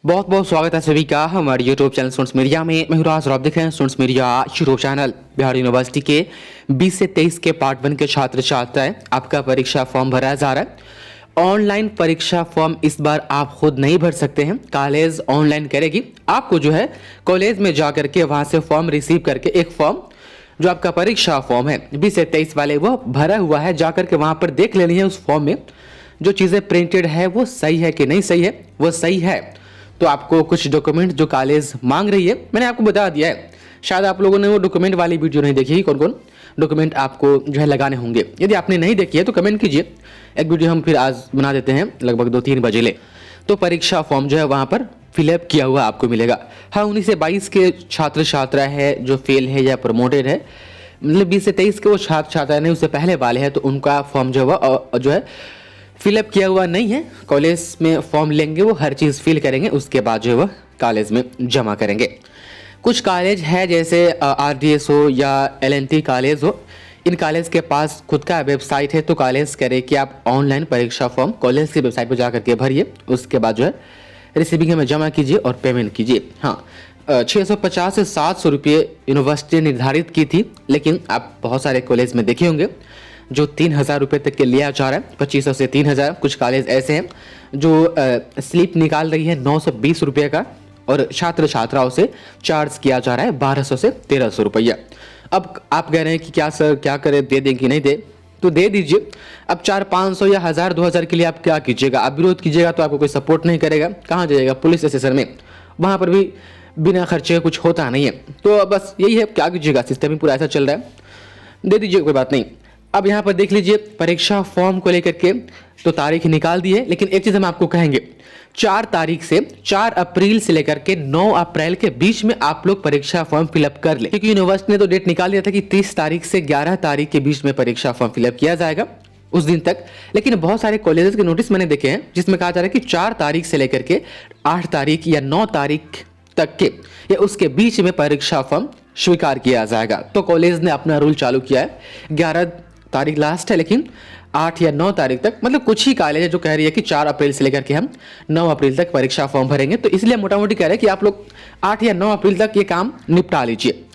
बहुत बहुत स्वागत है सभी का हमारे यूट्यूब चैनल स्टूडेंट्स मीडिया में। मैं हूं राज और आप देख रहे हैं students media YouTube channel. Bihar university के 20 से 23 के पार्ट 1 के छात्र छात्राएं आपका परीक्षा फॉर्म भरा जा रहा है। ऑनलाइन परीक्षा फॉर्म इस बार आप खुद नहीं भर सकते हैं, कॉलेज ऑनलाइन करेगी। आपको जो है कॉलेज में जा करके वहां से फॉर्म रिसीव करके एक फॉर्म जो आपका परीक्षा फॉर्म है 20 से 23 वाले वो भरा हुआ है, जाकर के वहां पर देख लेनी है। उस फॉर्म में जो चीज़ें प्रिंटेड है वो सही है कि नहीं सही है। वो सही है तो आपको कुछ डॉक्यूमेंट जो कॉलेज मांग रही है मैंने आपको बता दिया है। शायद आप लोगों ने वो डॉक्यूमेंट वाली वीडियो नहीं देखी, कौन कौन डॉक्यूमेंट आपको जो है लगाने होंगे। यदि आपने नहीं देखी है तो कमेंट कीजिए, एक वीडियो हम फिर आज बना देते हैं लगभग 2-3 बजे ले। तो परीक्षा फॉर्म जो है वहाँ पर फिलअप किया हुआ आपको मिलेगा। हाँ, 19 से 22 के छात्र छात्रा है जो फेल है या प्रमोटेड है, मतलब 20 से 23 के वो छात्र छात्रा नहीं उससे पहले वाले हैं, तो उनका फॉर्म जो है फिलअप किया हुआ नहीं है। कॉलेज में फॉर्म लेंगे, वो हर चीज़ फिल करेंगे, उसके बाद जो है वह कॉलेज में जमा करेंगे। कुछ कॉलेज है जैसे RDS हो या LNT कॉलेज हो, इन कॉलेज के पास खुद का वेबसाइट है, तो कॉलेज करे कि आप ऑनलाइन परीक्षा फॉर्म कॉलेज की वेबसाइट पर जा करके भरिए, उसके बाद जो है रिसीविंग में जमा कीजिए और पेमेंट कीजिए। हाँ, 650 से 700 रुपये यूनिवर्सिटी निर्धारित की थी, लेकिन आप बहुत सारे कॉलेज में देखे होंगे जो 3000 रुपये तक के लिया जा रहा है, 2500 से 3000। कुछ कॉलेज ऐसे हैं जो स्लिप निकाल रही है 920 रुपये का, और छात्र छात्राओं से चार्ज किया जा रहा है 1200 से 1300 रुपया। अब आप कह रहे हैं कि क्या सर क्या करें, दे दें कि नहीं दे, तो दे दीजिए। अब 400-500 या 1000-2000 के लिए आप क्या कीजिएगा, आप विरोध कीजिएगा तो आपको कोई सपोर्ट नहीं करेगा। कहाँ जाइएगा, पुलिस स्टेशन में, वहाँ पर भी बिना खर्चे कुछ होता नहीं है। तो बस यही है, क्या कीजिएगा, सिस्टम ही पूरा ऐसा चल रहा है, दे दीजिए, कोई बात नहीं। अब यहाँ पर देख लीजिए परीक्षा फॉर्म को लेकर के तो तारीख निकाल दी है, लेकिन एक चीज़ हम आपको कहेंगे, 4 तारीख से 4 अप्रैल से लेकर के 9 अप्रैल के बीच में आप लोग परीक्षा फॉर्म फिलअप कर ले, क्योंकि यूनिवर्सिटी ने तो डेट निकाल दिया था कि 30 तारीख से 11 तारीख के बीच में परीक्षा फॉर्म फिलअप किया जाएगा उस दिन तक। लेकिन बहुत सारे कॉलेजेस के नोटिस मैंने देखे हैं जिसमें कहा जा रहा है कि 4 तारीख से लेकर के 8 तारीख या 9 तारीख तक के या उसके बीच में परीक्षा फॉर्म स्वीकार किया जाएगा। तो कॉलेज ने अपना रूल चालू किया है, 11 तारीख लास्ट है, लेकिन 8 या 9 तारीख तक, मतलब कुछ ही कॉलेज है जो कह रही है कि 4 अप्रैल से लेकर के हम 9 अप्रैल तक परीक्षा फॉर्म भरेंगे। तो इसलिए मोटा मोटी कह रहे हैं कि आप लोग 8 या 9 अप्रैल तक ये काम निपटा लीजिए।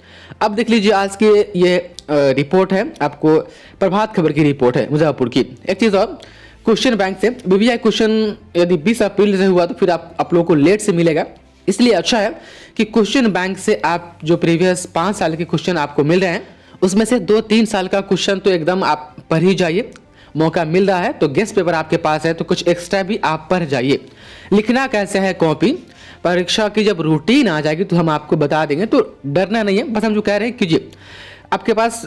अब देख लीजिए आज की ये रिपोर्ट है, आपको प्रभात खबर की रिपोर्ट है मुजफ्फरपुर की। एक चीज़ और, क्वेश्चन बैंक से BBI क्वेश्चन यदि 20 अप्रैल से हुआ तो फिर आप लोगों को लेट से मिलेगा, इसलिए अच्छा है कि क्वेश्चन बैंक से आप जो प्रीवियस 5 साल के क्वेश्चन आपको मिल रहे हैं उसमें से 2-3 साल का क्वेश्चन तो एकदम आप पढ़ ही जाइए। मौका मिल रहा है तो गेस्ट पेपर आपके पास है तो कुछ एक्स्ट्रा भी आप पढ़ जाइए। लिखना कैसे है कॉपी, परीक्षा की जब रूटीन आ जाएगी तो हम आपको बता देंगे, तो डरना नहीं है, बस हम जो कह रहे हैं कीजिए। आपके पास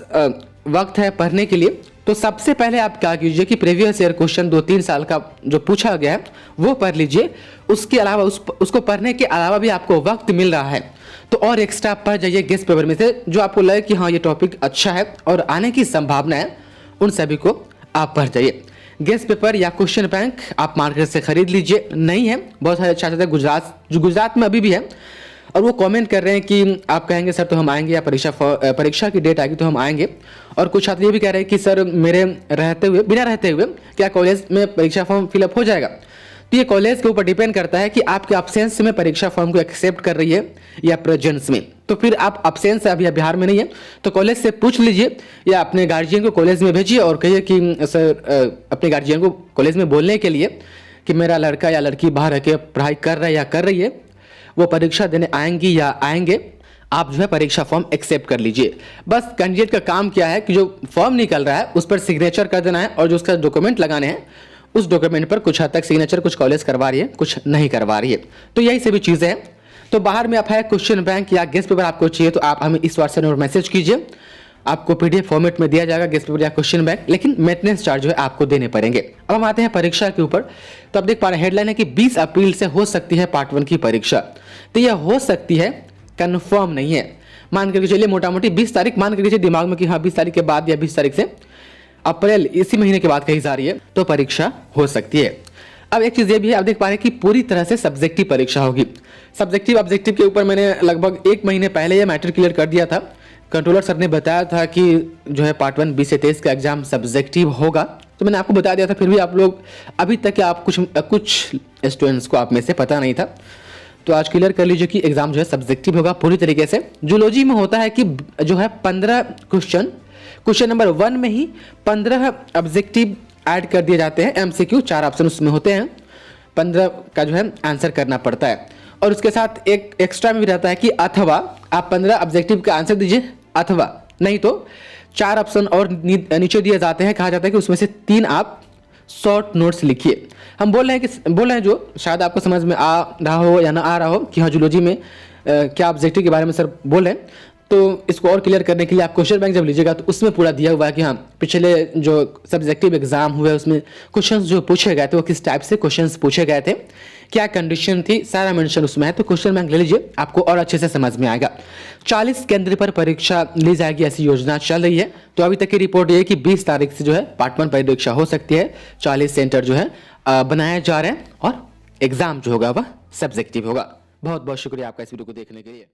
वक्त है पढ़ने के लिए, तो सबसे पहले आप क्या कीजिए कि प्रीवियस ईयर क्वेश्चन 2-3 साल का जो पूछा गया है वो पढ़ लीजिए। उसके अलावा उसको पढ़ने के अलावा भी आपको वक्त मिल रहा है तो और एक्स्ट्रा पढ़ जाइए गेस्ट पेपर में से, जो आपको लगे कि हाँ ये टॉपिक अच्छा है और आने की संभावना है, उन सभी को आप पढ़ जाइए। गेस्ट पेपर या क्वेश्चन बैंक आप मार्केट से खरीद लीजिए। नहीं है, बहुत सारे छात्र गुजरात में अभी भी है और वो कमेंट कर रहे हैं कि आप कहेंगे सर तो हम आएंगे, या परीक्षा की डेट आएगी तो हम आएंगे। और कुछ छात्र ये भी कह रहे हैं कि सर मेरे बिना रहते हुए क्या कॉलेज में परीक्षा फॉर्म फिलअप हो जाएगा। तो ये कॉलेज के ऊपर डिपेंड करता है कि आपके अब्सेंस में परीक्षा फॉर्म को एक्सेप्ट कर रही है या प्रेजेंस में। तो फिर आप अब्सेंस अभी बिहार में नहीं है तो कॉलेज से पूछ लीजिए या अपने गार्जियन को कॉलेज में भेजिए और कहिए कि सर अपने गार्जियन को कॉलेज में बोलने के लिए कि मेरा लड़का या लड़की बाहर रह के पढ़ाई कर रहा है या कर रही है, वो परीक्षा देने आएंगी या आएंगे, आप जो है परीक्षा फॉर्म एक्सेप्ट कर लीजिए। बस कैंडिडेट का काम क्या है कि जो फॉर्म निकल रहा है उस पर सिग्नेचर कर देना है और जो उसका डॉक्यूमेंट लगाने हैं उस डॉक्यूमेंट पर कुछ हद तक सिग्नेचर कुछ कॉलेज करवा रही है, कुछ नहीं करवा रही है। तो यही सभी चीज़ें हैं। तो बाहर में आप है क्वेश्चन बैंक या गेस्ट पेपर आपको चाहिए तो आप हमें इस व्हाट्सएप नंबर मैसेज कीजिए, आपको PDF फॉर्मेट में दिया जाएगा गेस्ट पेपर या क्वेश्चन बैंक, लेकिन मेंटेनेंस चार्ज जो है आपको देने पड़ेंगे। अब हम आते हैं परीक्षा के ऊपर। तो आप देख पा रहे हैं हेडलाइन है कि 20 अप्रैल से हो सकती है पार्ट 1 की परीक्षा। तो यह हो सकती है, कन्फर्म नहीं है। मान करके चलिए मोटा मोटी 20 तारीख मान करके दिमाग में कि हाँ 20 तारीख के बाद या 20 तारीख से अप्रैल इसी महीने के बाद कही जा रही है तो परीक्षा हो सकती है। अब एक चीज़ ये भी है, आप देख पा रहे हैं कि पूरी तरह से सब्जेक्टिव परीक्षा होगी। सब्जेक्टिव ऑब्जेक्टिव के ऊपर मैंने लगभग 1 महीने पहले यह मैटर क्लियर कर दिया था। कंट्रोलर सर ने बताया था कि जो है पार्ट 1 20 से 23 का एग्जाम सब्जेक्टिव होगा, तो मैंने आपको बता दिया था, फिर भी आप लोग अभी तक आप कुछ स्टूडेंट्स को आप में से पता नहीं था। तो आज क्लियर कर लीजिए कि एग्जाम जो है सब्जेक्टिव होगा पूरी तरीके से। जूलॉजी में होता है कि जो है 15 क्वेश्चन नंबर 1 में ही 15 ऑब्जेक्टिव ऐड कर दिए जाते हैं। एमसीक्यू 4 ऑप्शन उसमें होते हैं, 15 का जो है आंसर करना पड़ता है। और उसके साथ एक एक्स्ट्रा में भी रहता है कि अथवा आप 15 ऑब्जेक्टिव का आंसर दीजिए, अथवा नहीं तो 4 ऑप्शन और नीचे दिए जाते हैं। कहा जाता है कि उसमें से 3 आप शॉर्ट नोट्स लिखिए। हम बोल रहे हैं जो शायद आपको समझ में आ रहा हो या ना आ रहा हो कि हाँ जूलॉजी में क्या ऑब्जेक्टिव के बारे में सर बोल रहे हैं, तो इसको और क्लियर करने के लिए आप क्वेश्चन बैंक जब लीजिएगा तो उसमें पूरा दिया हुआ है कि हाँ पिछले जो सब्जेक्टिव एग्जाम हुए उसमें क्वेश्चंस जो पूछे गए थे वो किस टाइप से क्वेश्चंस पूछे गए थे, क्या कंडीशन थी, सारा मेंशन उसमें है। तो क्वेश्चन बैंक ले लीजिए, आपको और अच्छे से समझ में आएगा। 40 केंद्र पर परीक्षा ली जाएगी ऐसी योजना चल रही है। तो अभी तक की रिपोर्ट ये है कि 20 तारीख से जो है पार्ट 1 परीक्षा हो सकती है। 40 सेंटर जो है बनाए जा रहे हैं और एग्जाम जो होगा वह सब्जेक्टिव होगा। बहुत बहुत शुक्रिया आपका इस वीडियो को देखने के लिए।